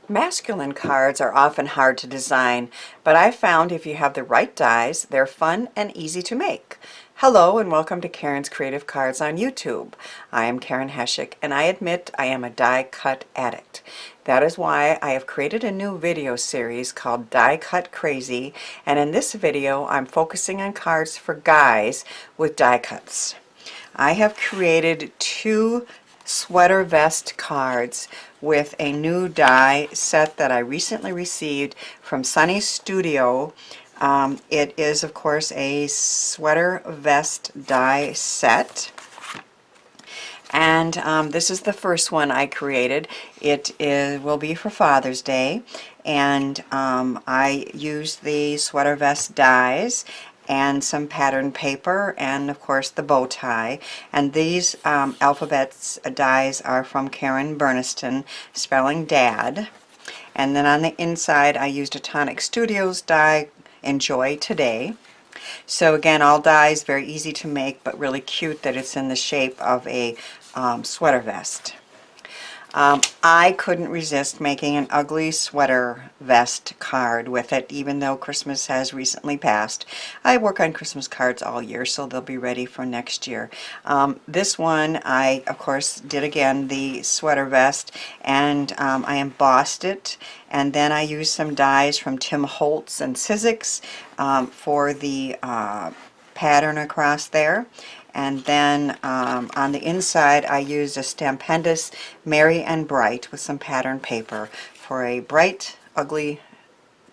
Masculine cards are often hard to design, but I found if you have the right dies, they're fun and easy to make. Hello and welcome to Karen's Creative Cards on YouTube. I am Karen Heshik and I admit I am a die cut addict. That is why I have created a new video series called Die Cut Crazy, and in this video I'm focusing on cards for guys with die cuts. I have created two sweater vest cards with a new die set that I recently received from Sunny's Studio. It is, of course, a sweater vest die set. And this is the first one I created. Will be for Father's Day. And I used the sweater vest dies and some pattern paper and of course the bow tie, and these alphabets dies are from Burniston, spelling dad. And then on the inside I used a Tonic Studios die, Enjoy Today. So again, all dies very easy to make, but really cute that it's in the shape of a sweater vest. I couldn't resist making an ugly sweater vest card with it, even though Christmas has recently passed. I work on Christmas cards all year, so they'll be ready for next year. This one, I, of course, did again the sweater vest, and I embossed it, and then I used some dies from Tim Holtz and Sizzix for the pattern across there. And then on the inside I used a Stampendous Merry and Bright with some pattern paper for a bright, ugly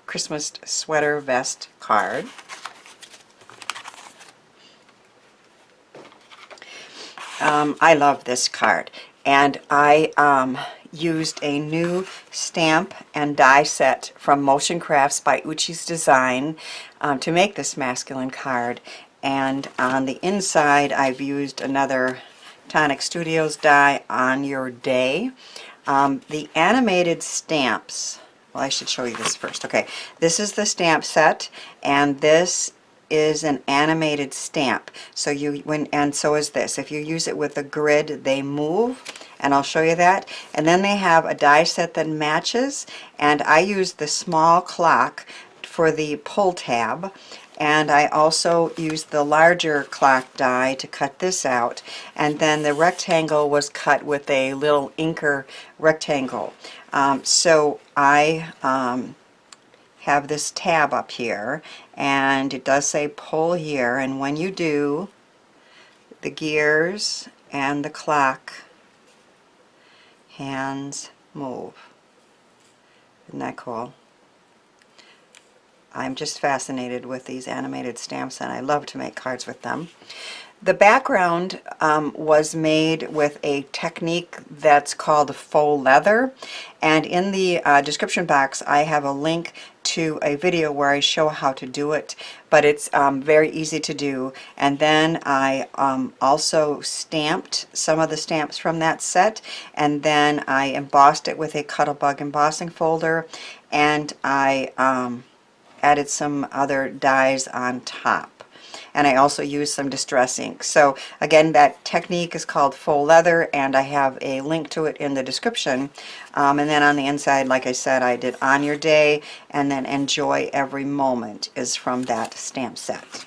Christmas sweater vest card. I love this card, and I used a new stamp and die set from Motion Crafts by Uchi's Design to make this masculine card. And on the inside I've used another Tonic Studios die, On Your Day. The animated stamps, well, I should show you this first. Okay, this is the stamp set, and this is an animated stamp. So and so is this. If you use it with a grid, they move, and I'll show you that. And then they have a die set that matches, and I use the small clock for the pull tab. And I also used the larger clock die to cut this out, and then the rectangle was cut with a little inker rectangle. So I have this tab up here, and it does say pull here, and when you do, the gears and the clock hands move. Isn't that cool? I'm just fascinated with these animated stamps, and I love to make cards with them. The background was made with a technique that's called faux leather, and in the description box I have a link to a video where I show how to do it, but it's very easy to do. And then I also stamped some of the stamps from that set, and then I embossed it with a Cuttlebug embossing folder, and I added some other dies on top, and I also used some distress ink. So again, that technique is called faux leather, and I have a link to it in the description. And then on the inside, like I said, I did On Your Day, and then Enjoy Every Moment is from that stamp set.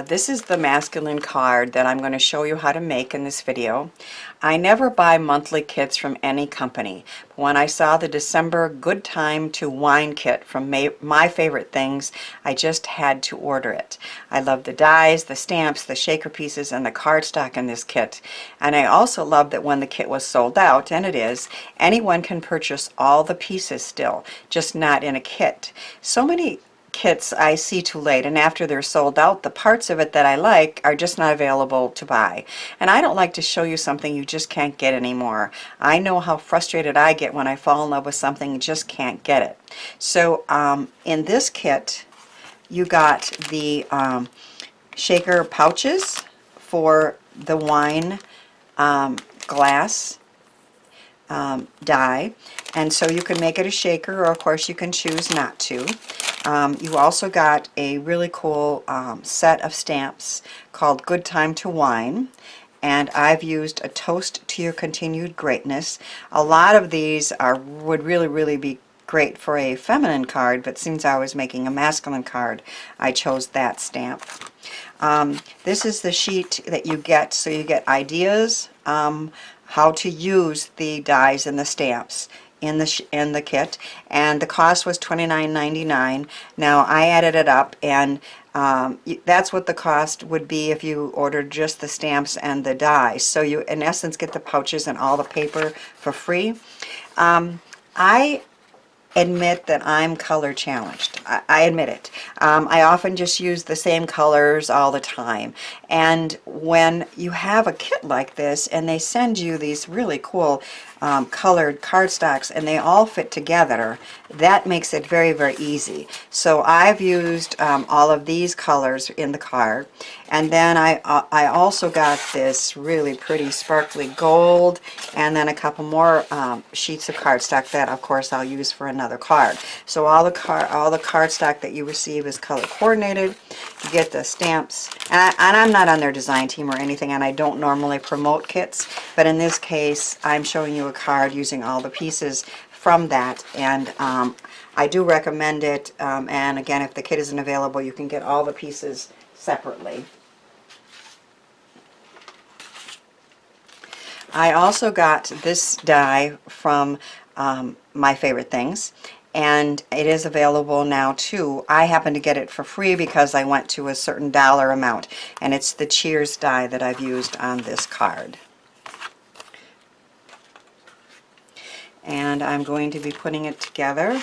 This is the masculine card that I'm going to show you how to make in this video. I never buy monthly kits from any company, but when I saw the December Good Time to Wine kit from My Favorite Things, I just had to order it. I love the dies, the stamps, the shaker pieces, and the cardstock in this kit. And I also love that when the kit was sold out, and it is, anyone can purchase all the pieces still, just not in a kit. So many kits I see too late, and after they're sold out, the parts of it that I like are just not available to buy. And I don't like to show you something you just can't get anymore. I know how frustrated I get when I fall in love with something and just can't get it. So in this kit you got the shaker pouches for the wine glass die, and so you can make it a shaker, or of course you can choose not to. You also got a really cool set of stamps called Good Time to Wine. And I've used a toast to your continued greatness. A lot of these would really be great for a feminine card, but since I was making a masculine card, I chose that stamp. This is the sheet that you get, so you get ideas how to use the dies and the stamps in the kit, and the cost was $29.99. Now I added it up, and that's what the cost would be if you ordered just the stamps and the dies. So you in essence get the pouches and all the paper for free. I admit that I'm color challenged. I admit it. I often just use the same colors all the time, and when you have a kit like this and they send you these really cool colored cardstocks and they all fit together, that makes it very easy. So I've used all of these colors in the card, and then I also got this really pretty sparkly gold, and then a couple more sheets of cardstock that of course I'll use for another card. So all the cardstock that you receive is color coordinated. You get the stamps, and I'm not on their design team or anything, and I don't normally promote kits, but in this case I'm showing you a card using all the pieces from that, and I do recommend it, and again, if the kit isn't available, you can get all the pieces separately. I also got this die from My Favorite Things, and it is available now too. I happen to get it for free because I went to a certain dollar amount, and it's the Cheers die that I've used on this card. And I'm going to be putting it together,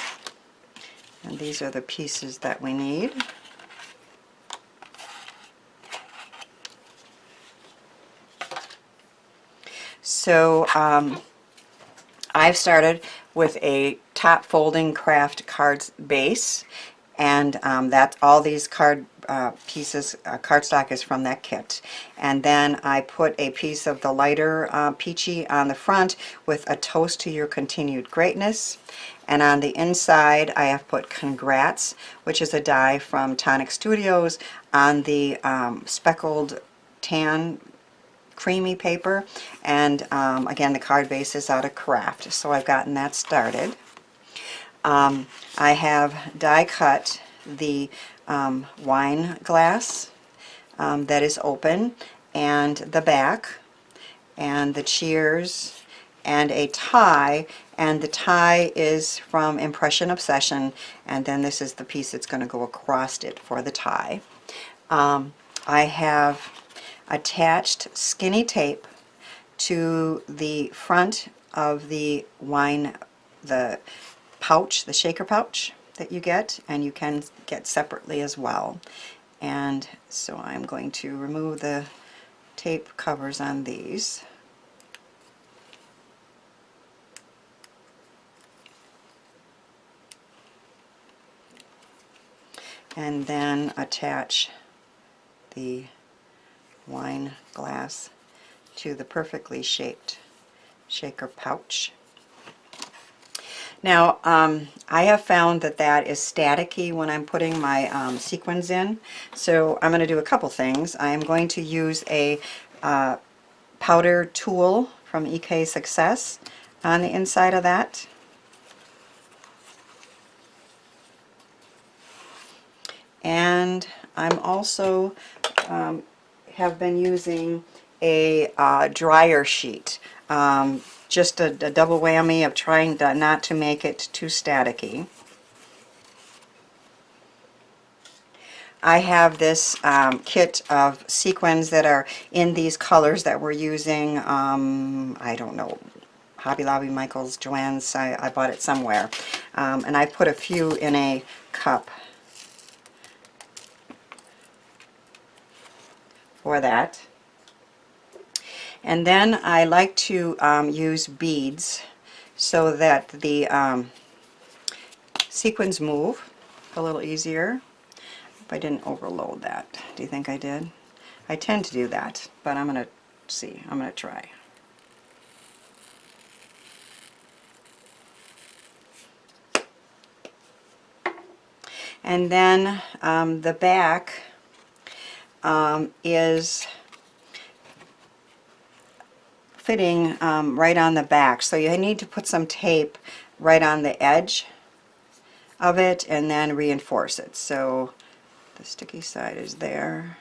and these are the pieces that we need. So I've started with a top folding craft cards base, and that's all these card pieces, cardstock is from that kit. And then I put a piece of the lighter peachy on the front with a toast to your continued greatness. And on the inside I have put Congrats, which is a die from Tonic Studios, on the speckled tan creamy paper, and again the card base is out of craft, so I've gotten that started. I have die cut the wine glass that is open, and the back, and the cheers, and a tie, and the tie is from Impression Obsession, and then this is the piece that's going to go across it for the tie. I have attached skinny tape to the front of the wine, the pouch, the shaker pouch that you get, and you can get separately as well. And so I'm going to remove the tape covers on these. And then attach the wine glass to the perfectly shaped shaker pouch. Now I have found that that is staticky when I'm putting my sequins in, so I'm going to do a couple things. I am going to use a powder tool from EK Success on the inside of that. And I'm also have been using a dryer sheet, just a double whammy of trying not to make it too staticky. I have this kit of sequins that are in these colors that we're using, I don't know, Hobby Lobby, Michael's, Joann's, I bought it somewhere, and I put a few in a cup for that. And then I like to use beads so that the sequins move a little easier. If I didn't overload that. Do you think I did? I tend to do that, but I'm going to see. I'm going to try. And then the back is fitting right on the back, so you need to put some tape right on the edge of it and then reinforce it. So the sticky side is there.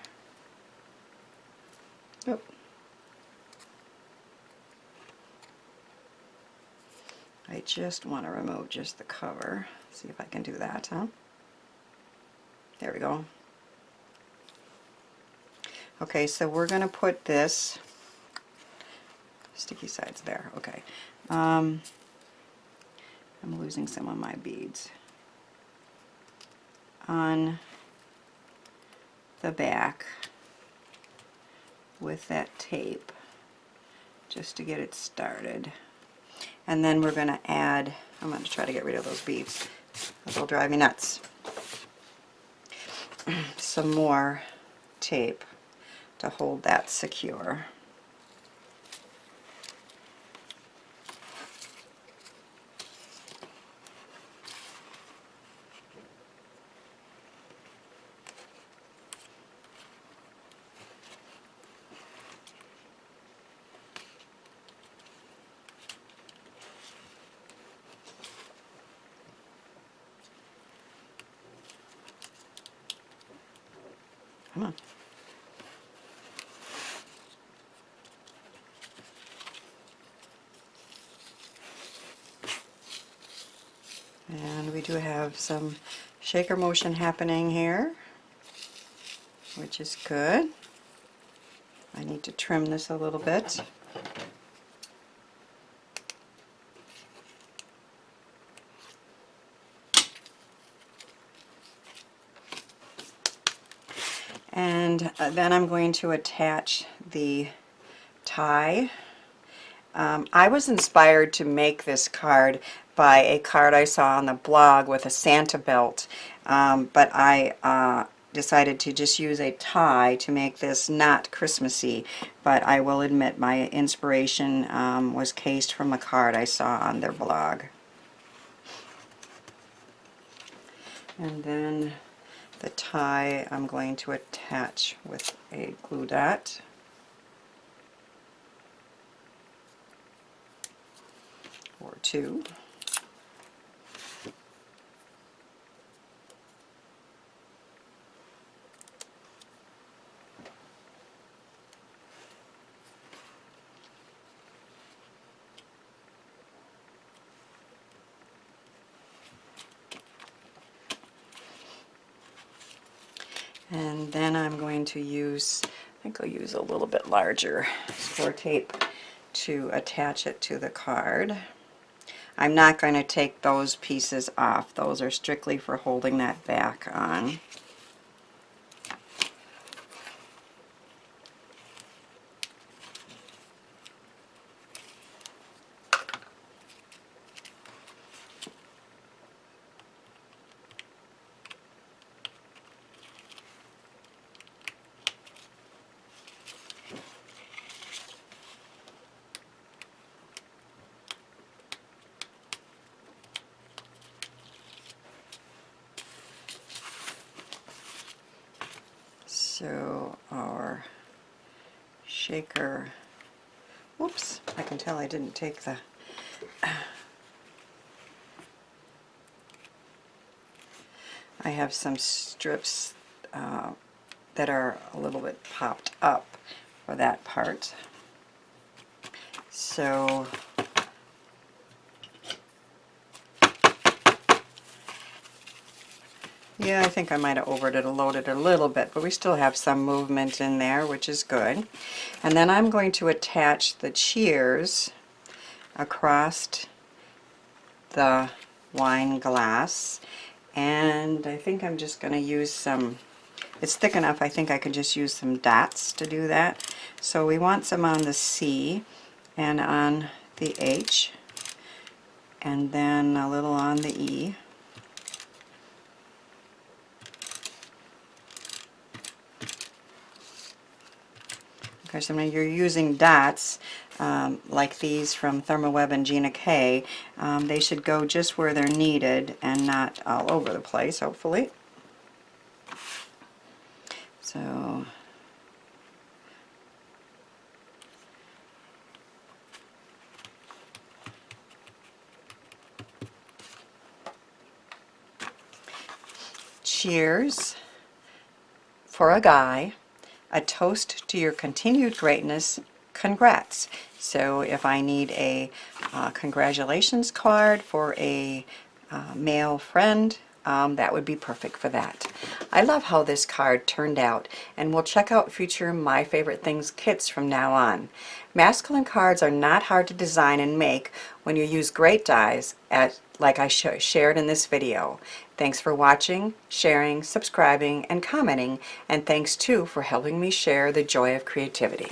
Oop. I just want to remove just the cover. See if I can do that, huh? There we go. Okay, so we're going to put this sticky sides there. Okay. I'm losing some of my beads on the back with that tape just to get it started. And then we're going to add, I'm going to try to get rid of those beads. They'll drive me nuts. Some more tape to hold that secure. Come on. And we do have some shaker motion happening here, which is good. I need to trim this a little bit. And then I'm going to attach the tie. I was inspired to make this card by a card I saw on the blog with a Santa belt, but I decided to just use a tie to make this not Christmassy, but I will admit my inspiration was cased from a card I saw on their blog. And then the tie I'm going to attach with a glue dot. Or two. And then I'm going to use, I think I'll use a little bit larger score tape to attach it to the card. I'm not going to take those pieces off. Those are strictly for holding that back on. So our shaker, whoops, I can tell I didn't take the, I have some strips that are a little bit popped up for that part. So yeah, I think I might have overloaded it a little bit, but we still have some movement in there, which is good. And then I'm going to attach the cheers across the wine glass, and I think I'm just going to use some, it's thick enough, I think I could just use some dots to do that. So we want some on the C and on the H, and then a little on the E. Because when you're using dots like these from Thermoweb and Gina K, they should go just where they're needed and not all over the place, hopefully. So cheers for a guy, a toast to your continued greatness, congrats. So if I need a congratulations card for a male friend, that would be perfect for that. I love how this card turned out, and we'll check out future My Favorite Things kits from now on. Masculine cards are not hard to design and make when you use great dies like I shared in this video. Thanks for watching, sharing, subscribing, and commenting, and thanks too for helping me share the joy of creativity.